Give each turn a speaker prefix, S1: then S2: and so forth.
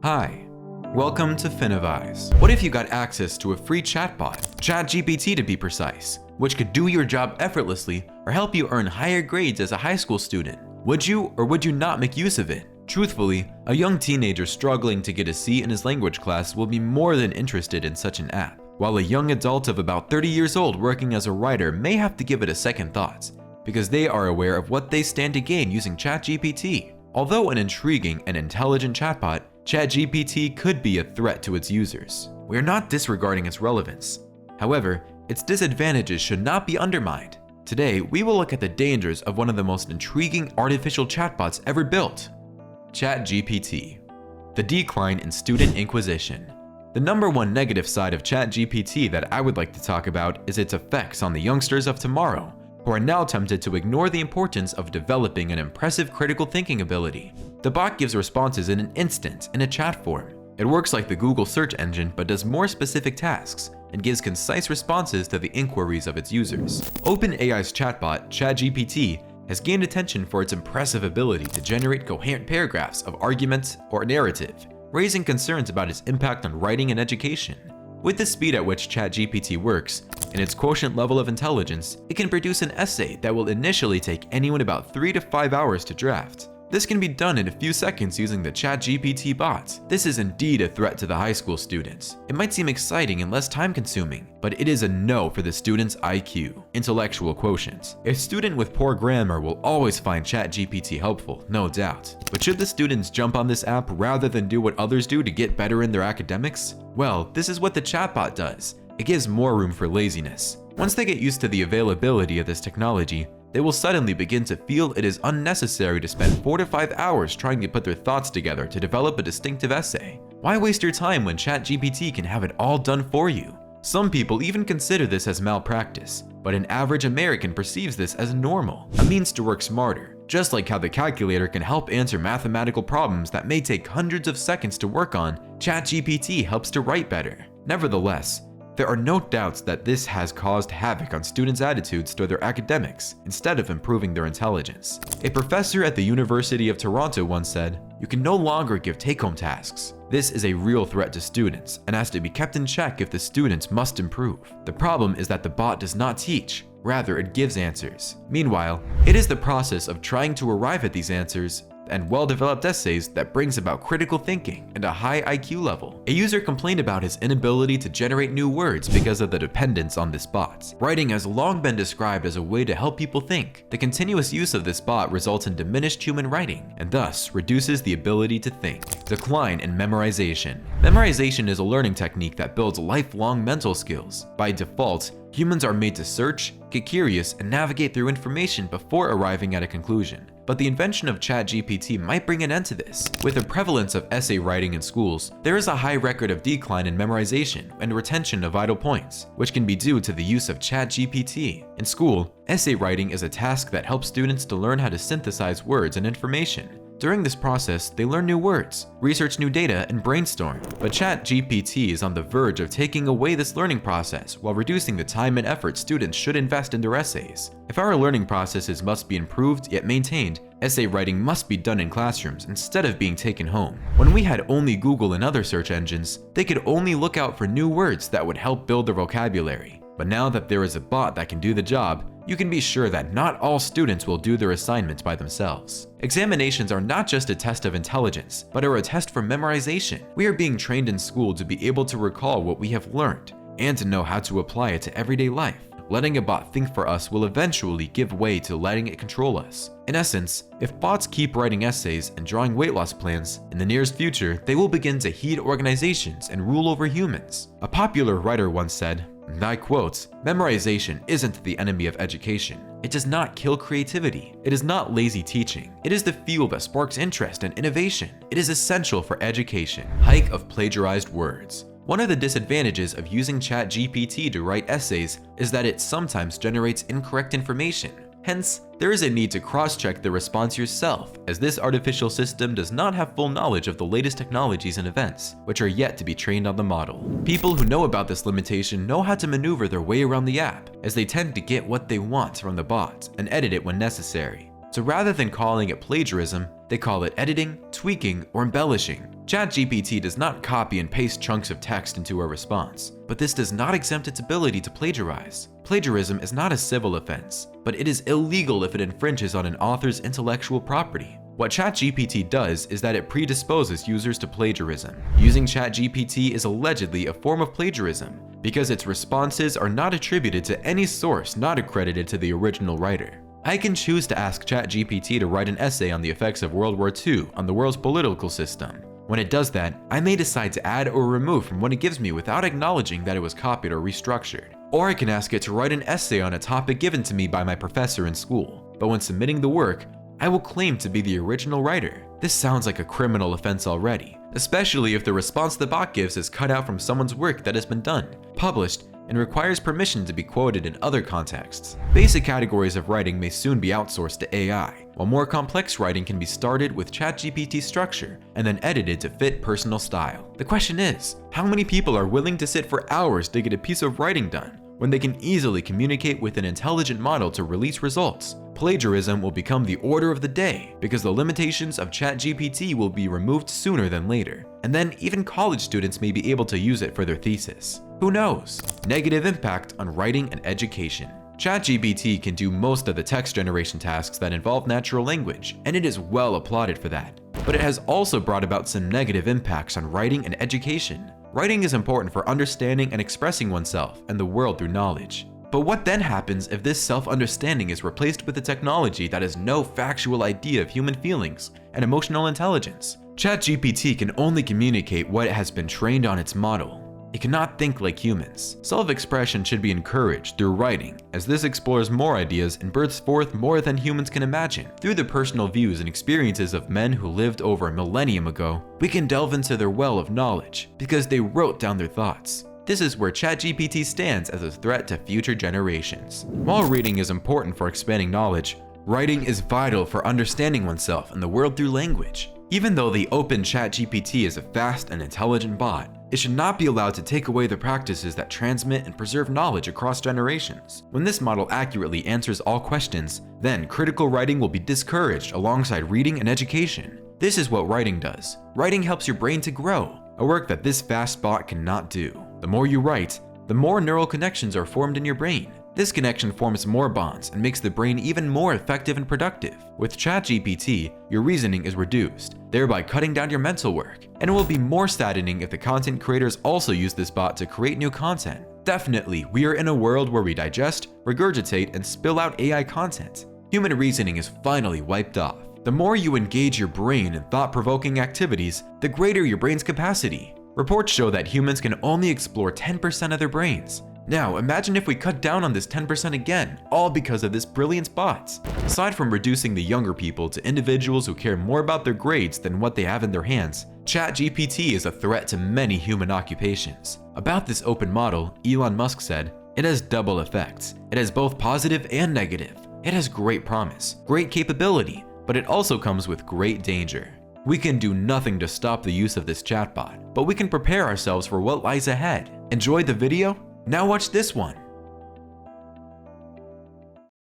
S1: Hi, welcome to Finivize. What if you got access to a free chatbot, ChatGPT to be precise, which could do your job effortlessly or help you earn higher grades as a high school student? Would you or would you not make use of it? Truthfully, a young teenager struggling to get a C in his language class will be more than interested in such an app, while a young adult of about 30 years old working as a writer may have to give it a second thought, because they are aware of what they stand to gain using ChatGPT. Although an intriguing and intelligent chatbot, ChatGPT could be a threat to its users. We are not disregarding its relevance. However, its disadvantages should not be undermined. Today, we will look at the dangers of one of the most intriguing artificial chatbots ever built, ChatGPT. The decline in student inquisition. The number one negative side of ChatGPT that I would like to talk about is its effects on the youngsters of tomorrow, who are now tempted to ignore the importance of developing an impressive critical thinking ability. The bot gives responses in an instant in a chat form. It works like the Google search engine but does more specific tasks and gives concise responses to the inquiries of its users. OpenAI's chatbot, ChatGPT, has gained attention for its impressive ability to generate coherent paragraphs of argument or narrative, raising concerns about its impact on writing and education. With the speed at which ChatGPT works, and its quotient level of intelligence, it can produce an essay that will initially take anyone about 3 to 5 hours to draft. This can be done in a few seconds using the ChatGPT bot. This is indeed a threat to the high school students. It might seem exciting and less time-consuming, but it is a no for the student's IQ, intellectual quotient. A student with poor grammar will always find ChatGPT helpful, no doubt. But should the students jump on this app rather than do what others do to get better in their academics? Well, this is what the chatbot does. It gives more room for laziness. Once they get used to the availability of this technology, they will suddenly begin to feel it is unnecessary to spend 4 to 5 hours trying to put their thoughts together to develop a distinctive essay. Why waste your time when ChatGPT can have it all done for you? Some people even consider this as malpractice, but an average American perceives this as normal, a means to work smarter. Just like how the calculator can help answer mathematical problems that may take hundreds of seconds to work on, ChatGPT helps to write better. Nevertheless, there are no doubts that this has caused havoc on students' attitudes toward their academics instead of improving their intelligence. A professor at the University of Toronto once said, "You can no longer give take-home tasks. This is a real threat to students and has to be kept in check if the students must improve." The problem is that the bot does not teach, rather it gives answers. Meanwhile, it is the process of trying to arrive at these answers and well-developed essays that brings about critical thinking and a high IQ level. A user complained about his inability to generate new words because of the dependence on this bot. Writing has long been described as a way to help people think. The continuous use of this bot results in diminished human writing and thus reduces the ability to think. Decline in memorization. Memorization is a learning technique that builds lifelong mental skills. By default, humans are made to search, get curious, and navigate through information before arriving at a conclusion. But the invention of ChatGPT might bring an end to this. With the prevalence of essay writing in schools, there is a high record of decline in memorization and retention of vital points, which can be due to the use of ChatGPT. In school, essay writing is a task that helps students to learn how to synthesize words and information. During this process, they learn new words, research new data, and brainstorm. But ChatGPT is on the verge of taking away this learning process while reducing the time and effort students should invest in their essays. If our learning processes must be improved yet maintained, essay writing must be done in classrooms instead of being taken home. When we had only Google and other search engines, they could only look out for new words that would help build their vocabulary. But now that there is a bot that can do the job, you can be sure that not all students will do their assignments by themselves. Examinations are not just a test of intelligence, but are a test for memorization. We are being trained in school to be able to recall what we have learned and to know how to apply it to everyday life. Letting a bot think for us will eventually give way to letting it control us. In essence, if bots keep writing essays and drawing weight loss plans, in the nearest future, they will begin to heed organizations and rule over humans. A popular writer once said, and I quote, "Memorization isn't the enemy of education. It does not kill creativity. It is not lazy teaching. It is the fuel that sparks interest and innovation. It is essential for education." Hike of plagiarized words. One of the disadvantages of using ChatGPT to write essays is that it sometimes generates incorrect information. Hence, there is a need to cross-check the response yourself, as this artificial system does not have full knowledge of the latest technologies and events, which are yet to be trained on the model. People who know about this limitation know how to maneuver their way around the app, as they tend to get what they want from the bot and edit it when necessary. So rather than calling it plagiarism, they call it editing, tweaking, or embellishing. ChatGPT does not copy and paste chunks of text into a response, but this does not exempt its ability to plagiarize. Plagiarism is not a civil offense, but it is illegal if it infringes on an author's intellectual property. What ChatGPT does is that it predisposes users to plagiarism. Using ChatGPT is allegedly a form of plagiarism because its responses are not attributed to any source not accredited to the original writer. I can choose to ask ChatGPT to write an essay on the effects of World War II on the world's political system. When it does that, I may decide to add or remove from what it gives me without acknowledging that it was copied or restructured. Or I can ask it to write an essay on a topic given to me by my professor in school. But when submitting the work, I will claim to be the original writer. This sounds like a criminal offense already, especially if the response the bot gives is cut out from someone's work that has been done, published, and requires permission to be quoted in other contexts. Basic categories of writing may soon be outsourced to AI, while more complex writing can be started with ChatGPT structure and then edited to fit personal style. The question is, how many people are willing to sit for hours to get a piece of writing done when they can easily communicate with an intelligent model to release results? Plagiarism will become the order of the day because the limitations of ChatGPT will be removed sooner than later, and then even college students may be able to use it for their thesis. Who knows? Negative impact on writing and education. ChatGPT can do most of the text generation tasks that involve natural language, and it is well applauded for that. But it has also brought about some negative impacts on writing and education. Writing is important for understanding and expressing oneself and the world through knowledge. But what then happens if this self-understanding is replaced with a technology that has no factual idea of human feelings and emotional intelligence? ChatGPT can only communicate what has been trained on its model. It cannot think like humans. Self-expression should be encouraged through writing, as this explores more ideas and births forth more than humans can imagine. Through the personal views and experiences of men who lived over a millennium ago, we can delve into their well of knowledge, because they wrote down their thoughts. This is where ChatGPT stands as a threat to future generations. While reading is important for expanding knowledge, writing is vital for understanding oneself and the world through language. Even though the open ChatGPT is a fast and intelligent bot, it should not be allowed to take away the practices that transmit and preserve knowledge across generations. When this model accurately answers all questions, then critical writing will be discouraged alongside reading and education. This is what writing does. Writing helps your brain to grow, a work that this fast bot cannot do. The more you write, the more neural connections are formed in your brain. This connection forms more bonds and makes the brain even more effective and productive. With ChatGPT, your reasoning is reduced, thereby cutting down your mental work. And it will be more saddening if the content creators also use this bot to create new content. Definitely, we are in a world where we digest, regurgitate, and spill out AI content. Human reasoning is finally wiped off. The more you engage your brain in thought-provoking activities, the greater your brain's capacity. Reports show that humans can only explore 10% of their brains. Now, imagine if we cut down on this 10% again, all because of this brilliant bot. Aside from reducing the younger people to individuals who care more about their grades than what they have in their hands, ChatGPT is a threat to many human occupations. About this open model, Elon Musk said, "It has double effects. It has both positive and negative. It has great promise, great capability, but it also comes with great danger." We can do nothing to stop the use of this chatbot, but we can prepare ourselves for what lies ahead. Enjoyed the video? Now watch this one.